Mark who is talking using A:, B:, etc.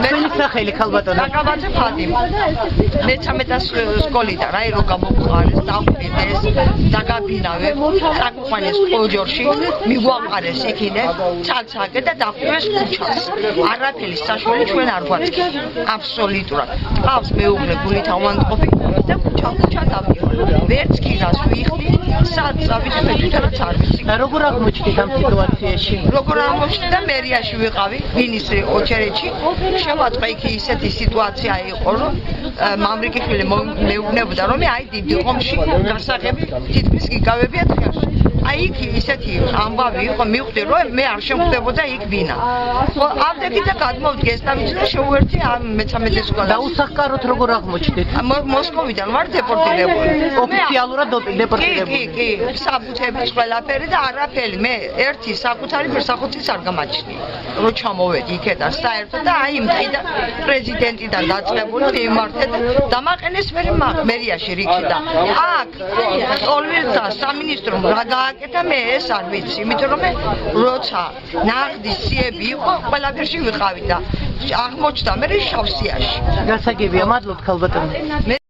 A: მენი სახელი ქალბატონო
B: დაკავაძე ფატიმა მე-13 სკოლიდან აი რო გამოვყარეს დავყიდეს დაგაბინავე წაგუყვანეს ოჯორში მიგვაყარეს იქინე ცალ-ცალკე და დახვიეს ქუჩას არაფერი საშველი ჩვენ არ გვაქვს აბსოლუტურად ყავს მეუღლე გულით ავანტყოფი და ქუჩა დავიყო ვერც ქირას ვიხდი სად წავიდე მე თვითონაც არ ვიცი
A: როგორ აღმოჩნდით ამ სიტუაციაში
B: როგორ აღმოჩნდა მერიაში ვიყავი ვინის ოჩერეთში შემოაწყვე იქ ისეთი სიტუაცია იყო რომ მამრიკიშვილი მეუბნებოდა რომ აი დიდი ხომში გასაღები თითქმის გიგავებიათ ხელში აი იქ ისეთი ამბავი იყო მივხვდი რომ მე არ შემხვდებოდა იქ ვინა ხო ამდენი და გადმოვდგეს და ვიცი და შეუერთი ამ მე-13 სკოლას
A: და უსახკაროდ როგორ აღმოჩნდით
B: მოსკოვიდან ვარ დეპორტირებული
A: ოფიციალურად დეპორტირებული
B: კი საბუთების ყველაფერი და არაფერი მე ერთი საკუთარი ფერსახოციც არ გამაჩნია რომ ჩამოვედი იქიდან საერთოდ და აი მტყიდა პრეზიდენტიდან დაწყებული მიმართე და დამაყენეს მერიაში რიგში და აქ ტოლვილთა სამინისტრომ რა გააკეთა მე ეს არ ვიცი იმიტომ რომ მე როცა ნაღდის სიები იყო ყველაფერში ვიყავი და აღმოჩნდა მე შავსიაში
A: გასაგებია მადლობთ ქალბატონო